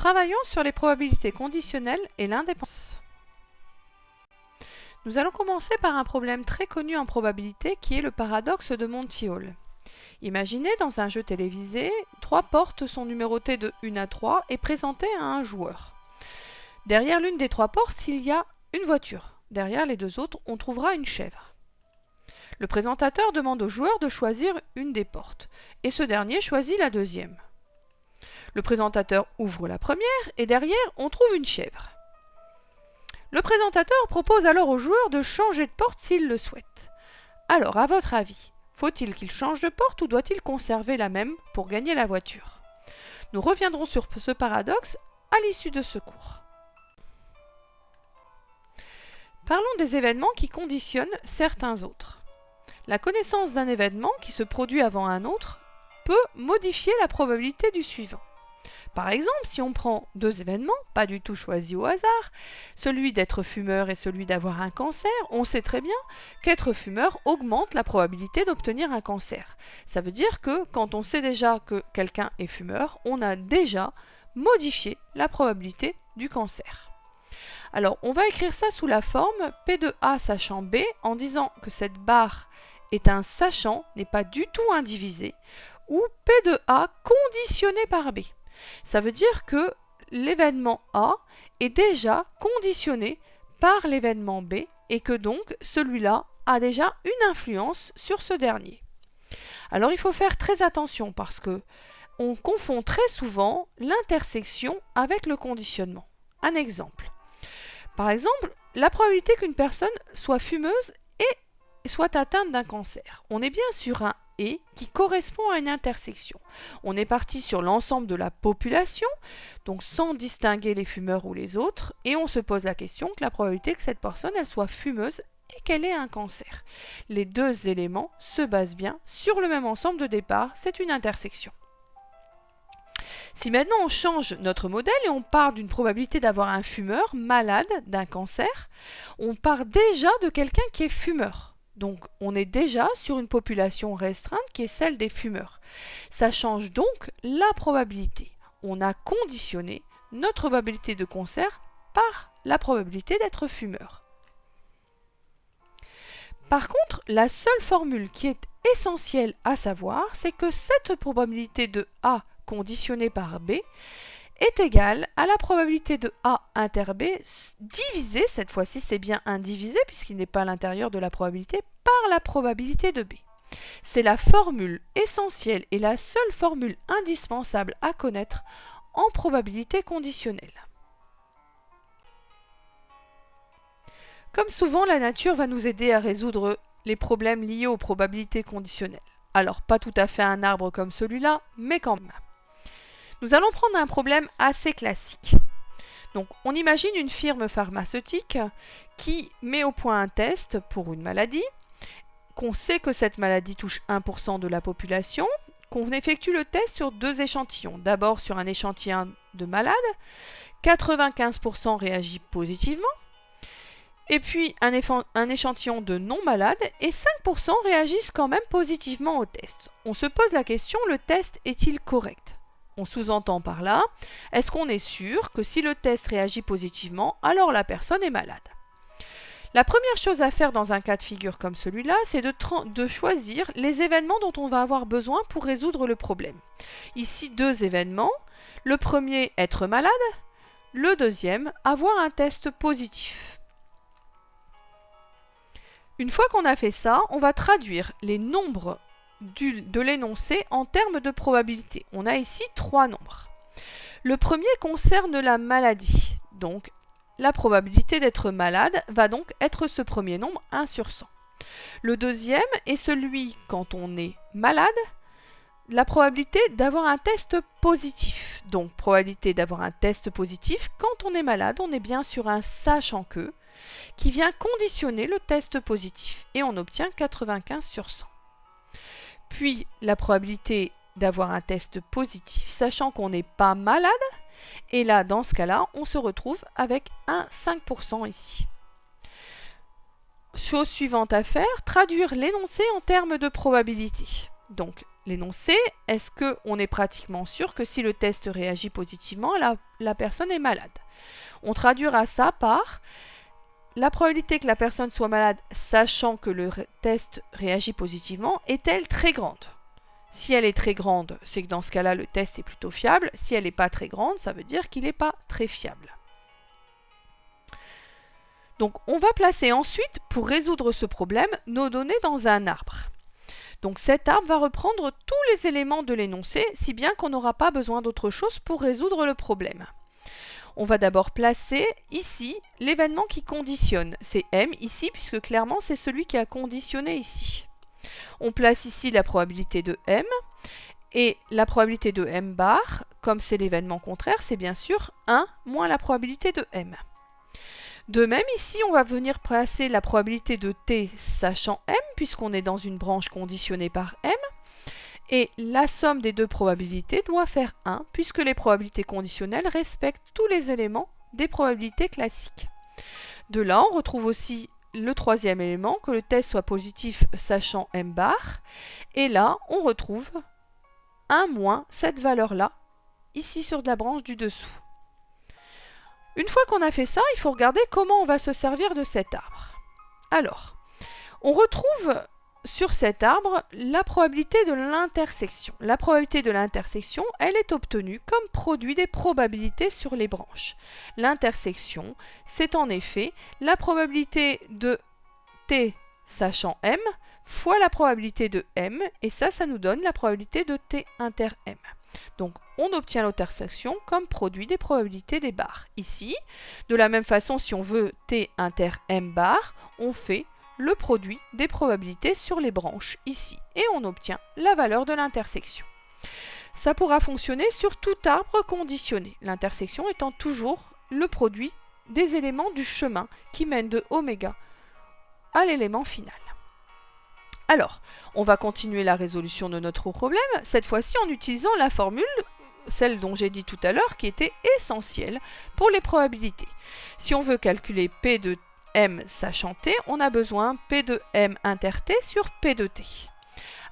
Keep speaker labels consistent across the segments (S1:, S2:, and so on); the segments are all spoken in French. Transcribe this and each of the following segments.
S1: Travaillons sur les probabilités conditionnelles et l'indépendance. Nous allons commencer par un problème très connu en probabilité qui est le paradoxe de Monty Hall. Imaginez dans un jeu télévisé, 3 portes sont numérotées de 1 à 3 et présentées à un joueur. Derrière l'une des 3 portes, il y a une voiture. Derrière les 2 autres, on trouvera une chèvre. Le présentateur demande au joueur de choisir une des portes, et ce dernier choisit la deuxième. Le présentateur ouvre la première, et derrière, on trouve une chèvre. Le présentateur propose alors au joueur de changer de porte s'il le souhaite. Alors, à votre avis, faut-il qu'il change de porte ou doit-il conserver la même pour gagner la voiture? Nous reviendrons sur ce paradoxe à l'issue de ce cours. Parlons des événements qui conditionnent certains autres. La connaissance d'un événement qui se produit avant un autre peut modifier la probabilité du suivant. Par exemple, si on prend 2 événements, pas du tout choisis au hasard, celui d'être fumeur et celui d'avoir un cancer, on sait très bien qu'être fumeur augmente la probabilité d'obtenir un cancer. Ça veut dire que quand on sait déjà que quelqu'un est fumeur, on a déjà modifié la probabilité du cancer. Alors, on va écrire ça sous la forme P de A sachant B en disant que cette barre est un sachant, n'est pas du tout indivisé, ou P de A conditionné par B. Ça veut dire que l'événement A est déjà conditionné par l'événement B et que donc celui-là a déjà une influence sur ce dernier. Alors il faut faire très attention parce que on confond très souvent l'intersection avec le conditionnement. Un exemple. Par exemple, la probabilité qu'une personne soit fumeuse et soit atteinte d'un cancer. On est bien sur un et qui correspond à une intersection. On est parti sur l'ensemble de la population, donc sans distinguer les fumeurs ou les autres, et on se pose la question que la probabilité que cette personne elle soit fumeuse et qu'elle ait un cancer. Les 2 éléments se basent bien sur le même ensemble de départ, c'est une intersection. Si maintenant on change notre modèle et on part d'une probabilité d'avoir un fumeur malade d'un cancer, on part déjà de quelqu'un qui est fumeur. Donc on est déjà sur une population restreinte qui est celle des fumeurs. Ça change donc la probabilité. On a conditionné notre probabilité de cancer par la probabilité d'être fumeur. Par contre, la seule formule qui est essentielle à savoir, c'est que cette probabilité de A conditionnée par B est égale à la probabilité de A inter B divisée, cette fois-ci c'est bien indivisé puisqu'il n'est pas à l'intérieur de la probabilité, par la probabilité de B. C'est la formule essentielle et la seule formule indispensable à connaître en probabilité conditionnelle. Comme souvent, la nature va nous aider à résoudre les problèmes liés aux probabilités conditionnelles. Alors pas tout à fait un arbre comme celui-là, mais quand même. Nous allons prendre un problème assez classique. Donc, on imagine une firme pharmaceutique qui met au point un test pour une maladie, qu'on sait que cette maladie touche 1% de la population, qu'on effectue le test sur 2 échantillons. D'abord sur un échantillon de malades, 95% réagit positivement, et puis un échantillon de non-malades, et 5% réagissent quand même positivement au test. On se pose la question, le test est-il correct ? On sous-entend par là, est-ce qu'on est sûr que si le test réagit positivement, alors la personne est malade? La première chose à faire dans un cas de figure comme celui-là, c'est de choisir les événements dont on va avoir besoin pour résoudre le problème. Ici, 2 événements. Le premier, être malade. Le deuxième, avoir un test positif. Une fois qu'on a fait ça, on va traduire les nombres de l'énoncé en termes de probabilité. On a ici 3 nombres. Le premier concerne la maladie. Donc, la probabilité d'être malade va donc être ce premier nombre, 1 sur 100. Le deuxième est celui quand on est malade, la probabilité d'avoir un test positif. Donc, probabilité d'avoir un test positif, quand on est malade, on est bien sur un sachant que qui vient conditionner le test positif. Et on obtient 95 sur 100. Puis la probabilité d'avoir un test positif, sachant qu'on n'est pas malade, et là, dans ce cas-là, on se retrouve avec un 5% ici. Chose suivante à faire, traduire l'énoncé en termes de probabilité. Donc, l'énoncé, est-ce qu'on est pratiquement sûr que si le test réagit positivement, la personne est malade? On traduira ça par la probabilité que la personne soit malade sachant que le test réagit positivement est-elle très grande? Si elle est très grande, c'est que dans ce cas-là, le test est plutôt fiable. Si elle n'est pas très grande, ça veut dire qu'il n'est pas très fiable. Donc, on va placer ensuite, pour résoudre ce problème, nos données dans un arbre. Donc, cet arbre va reprendre tous les éléments de l'énoncé, si bien qu'on n'aura pas besoin d'autre chose pour résoudre le problème. On va d'abord placer ici l'événement qui conditionne. C'est M ici, puisque clairement, c'est celui qui a conditionné ici. On place ici la probabilité de M, et la probabilité de M bar, comme c'est l'événement contraire, c'est bien sûr 1 moins la probabilité de M. De même, ici, on va venir placer la probabilité de T sachant M, puisqu'on est dans une branche conditionnée par M, et la somme des deux probabilités doit faire 1, puisque les probabilités conditionnelles respectent tous les éléments des probabilités classiques. De là, on retrouve aussi le troisième élément, que le test soit positif sachant M bar, et là, on retrouve 1 moins cette valeur-là, ici sur la branche du dessous. Une fois qu'on a fait ça, il faut regarder comment on va se servir de cet arbre. Alors, on retrouve sur cet arbre la probabilité de l'intersection. La probabilité de l'intersection, elle est obtenue comme produit des probabilités sur les branches. L'intersection, c'est en effet la probabilité de T sachant M fois la probabilité de M, et ça nous donne la probabilité de T inter M. Donc, on obtient l'intersection comme produit des probabilités des barres. Ici, de la même façon, si on veut T inter M bar, on fait le produit des probabilités sur les branches ici, et on obtient la valeur de l'intersection. Ça pourra fonctionner sur tout arbre conditionné, l'intersection étant toujours le produit des éléments du chemin qui mène de oméga à l'élément final. Alors, on va continuer la résolution de notre problème, cette fois-ci en utilisant la formule, celle dont j'ai dit tout à l'heure, qui était essentielle pour les probabilités. Si on veut calculer P de M sachant T, on a besoin P de M inter T sur P de T.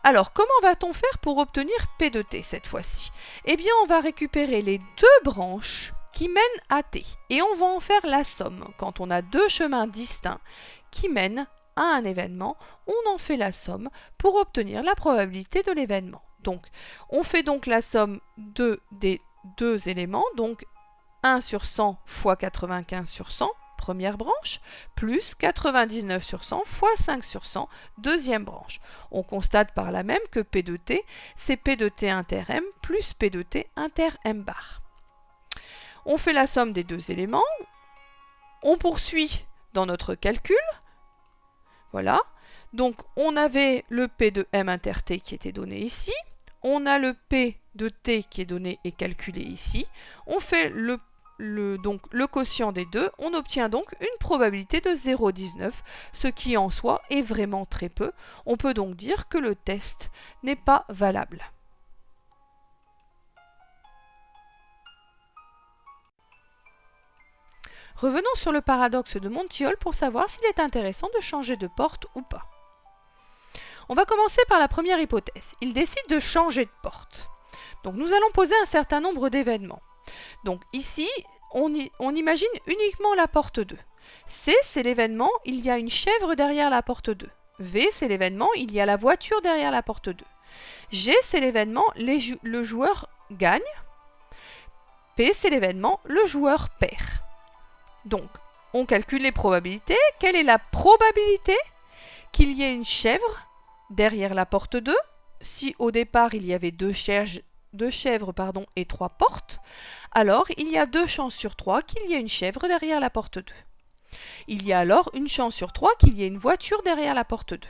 S1: Alors, comment va-t-on faire pour obtenir P de T cette fois-ci? Eh bien, on va récupérer les deux branches qui mènent à T, et on va en faire la somme. Quand on a deux chemins distincts qui mènent à un événement, on en fait la somme pour obtenir la probabilité de l'événement. Donc, on fait donc la somme des deux éléments, donc 1 sur 100 fois 95 sur 100, première branche, plus 99 sur 100 fois 5 sur 100, deuxième branche. On constate par là même que P de T, c'est P de T inter M plus P de T inter M bar. On fait la somme des deux éléments, on poursuit dans notre calcul. Voilà, donc on avait le P de M inter T qui était donné ici, on a le P de T qui est donné et calculé ici, on fait le quotient des deux, on obtient donc une probabilité de 0,19, ce qui en soi est vraiment très peu. On peut donc dire que le test n'est pas valable. Revenons sur le paradoxe de Montiol pour savoir s'il est intéressant de changer de porte ou pas. On va commencer par la première hypothèse. Il décide de changer de porte. Donc nous allons poser un certain nombre d'événements. Donc ici, on imagine uniquement la porte 2. C, c'est l'événement, il y a une chèvre derrière la porte 2. V, c'est l'événement, il y a la voiture derrière la porte 2. G, c'est l'événement, le joueur gagne. P, c'est l'événement, le joueur perd. Donc, on calcule les probabilités. Quelle est la probabilité qu'il y ait une chèvre derrière la porte 2? Si au départ il y avait deux chèvres et 3 portes, alors il y a 2 chances sur 3 qu'il y ait une chèvre derrière la porte 2. Il y a alors une chance sur 3 qu'il y ait une voiture derrière la porte 2.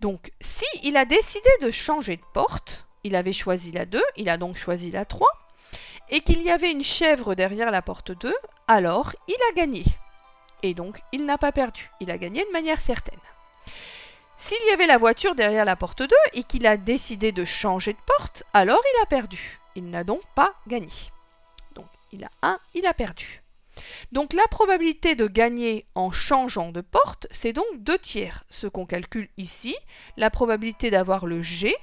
S1: Donc, si il a décidé de changer de porte, il avait choisi la 2, il a donc choisi la 3, et qu'il y avait une chèvre derrière la porte 2, alors il a gagné. Et donc, il n'a pas perdu, il a gagné de manière certaine. S'il y avait la voiture derrière la porte 2 et qu'il a décidé de changer de porte, alors il a perdu. Il n'a donc pas gagné. Donc, il a 1, il a perdu. Donc, la probabilité de gagner en changeant de porte, c'est donc 2 tiers. Ce qu'on calcule ici, la probabilité d'avoir le G,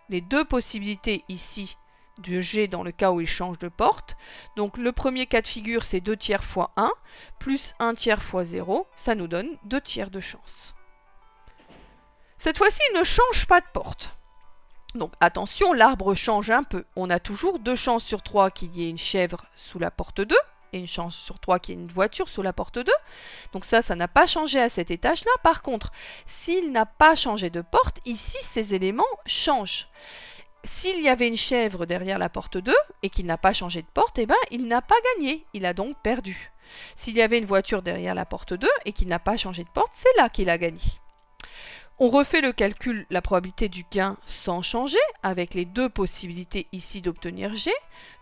S1: les deux possibilités ici de G dans le cas où il change de porte. Donc le premier cas de figure, c'est 2 tiers fois 1, plus 1 tiers fois 0, ça nous donne 2 tiers de chance. Cette fois-ci, il ne change pas de porte. Donc attention, l'arbre change un peu. On a toujours 2 chances sur 3 qu'il y ait une chèvre sous la porte 2, et une chance sur 3 qu'il y ait une voiture sous la porte 2. Donc ça n'a pas changé à cet étage-là. Par contre, s'il n'a pas changé de porte, ici, ces éléments changent. S'il y avait une chèvre derrière la porte 2 et qu'il n'a pas changé de porte, eh ben, il n'a pas gagné, il a donc perdu. S'il y avait une voiture derrière la porte 2 et qu'il n'a pas changé de porte, c'est là qu'il a gagné. On refait le calcul, la probabilité du gain sans changer, avec les deux possibilités ici d'obtenir G,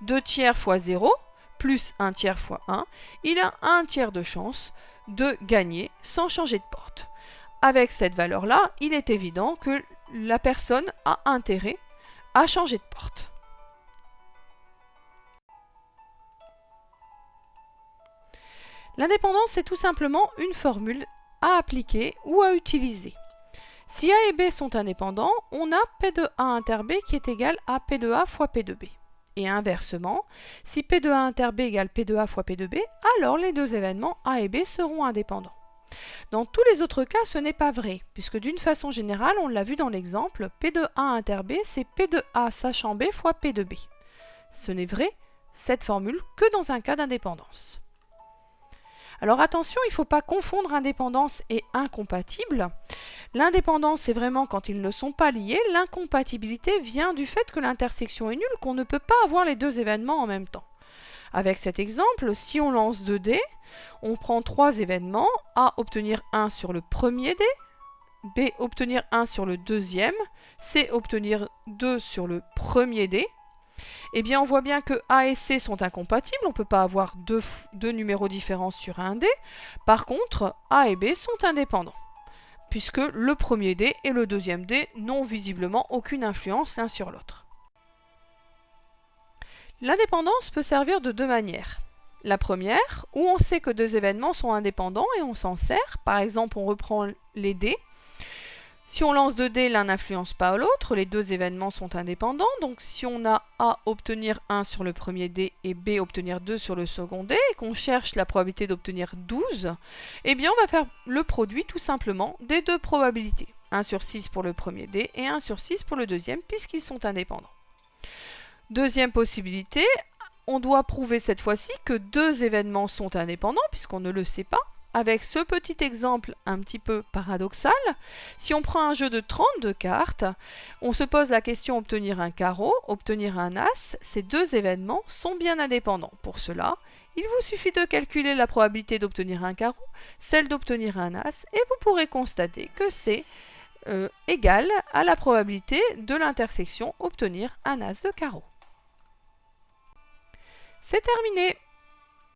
S1: 2 tiers fois 0, plus 1 tiers fois 1, il a 1 tiers de chance de gagner sans changer de porte. Avec cette valeur-là, il est évident que la personne a intérêt à changer de porte. L'indépendance, c'est tout simplement une formule à appliquer ou à utiliser. Si A et B sont indépendants, on a P de A inter B qui est égal à P de A fois P de B. Et inversement, si P de A inter B égale P de A fois P de B, alors les deux événements A et B seront indépendants. Dans tous les autres cas, ce n'est pas vrai, puisque d'une façon générale, on l'a vu dans l'exemple, P de A inter B, c'est P de A sachant B fois P de B. Ce n'est vrai, cette formule, que dans un cas d'indépendance. Alors attention, il ne faut pas confondre indépendance et incompatible. L'indépendance, c'est vraiment quand ils ne sont pas liés. L'incompatibilité vient du fait que l'intersection est nulle, qu'on ne peut pas avoir les deux événements en même temps. Avec cet exemple, si on lance 2 dés, on prend 3 événements, A obtenir 1 sur le premier dé, B obtenir 1 sur le deuxième, C obtenir 2 sur le premier dé. Eh bien on voit bien que A et C sont incompatibles, on ne peut pas avoir deux numéros différents sur un dé. Par contre, A et B sont indépendants, puisque le premier dé et le deuxième dé n'ont visiblement aucune influence l'un sur l'autre. L'indépendance peut servir de deux manières. La première, où on sait que deux événements sont indépendants et on s'en sert. Par exemple, on reprend les dés. Si on lance 2 dés, l'un n'influence pas l'autre, les deux événements sont indépendants. Donc si on a A obtenir 1 sur le premier dé et B obtenir 2 sur le second dé, et qu'on cherche la probabilité d'obtenir 12, eh bien on va faire le produit tout simplement des deux probabilités. 1 sur 6 pour le premier dé et 1 sur 6 pour le deuxième, puisqu'ils sont indépendants. Deuxième possibilité, on doit prouver cette fois-ci que deux événements sont indépendants, puisqu'on ne le sait pas. Avec ce petit exemple un petit peu paradoxal, si on prend un jeu de 32 cartes, on se pose la question obtenir un carreau, obtenir un as, ces deux événements sont bien indépendants. Pour cela, il vous suffit de calculer la probabilité d'obtenir un carreau, celle d'obtenir un as, et vous pourrez constater que c'est égal à la probabilité de l'intersection obtenir un as de carreau. C'est terminé.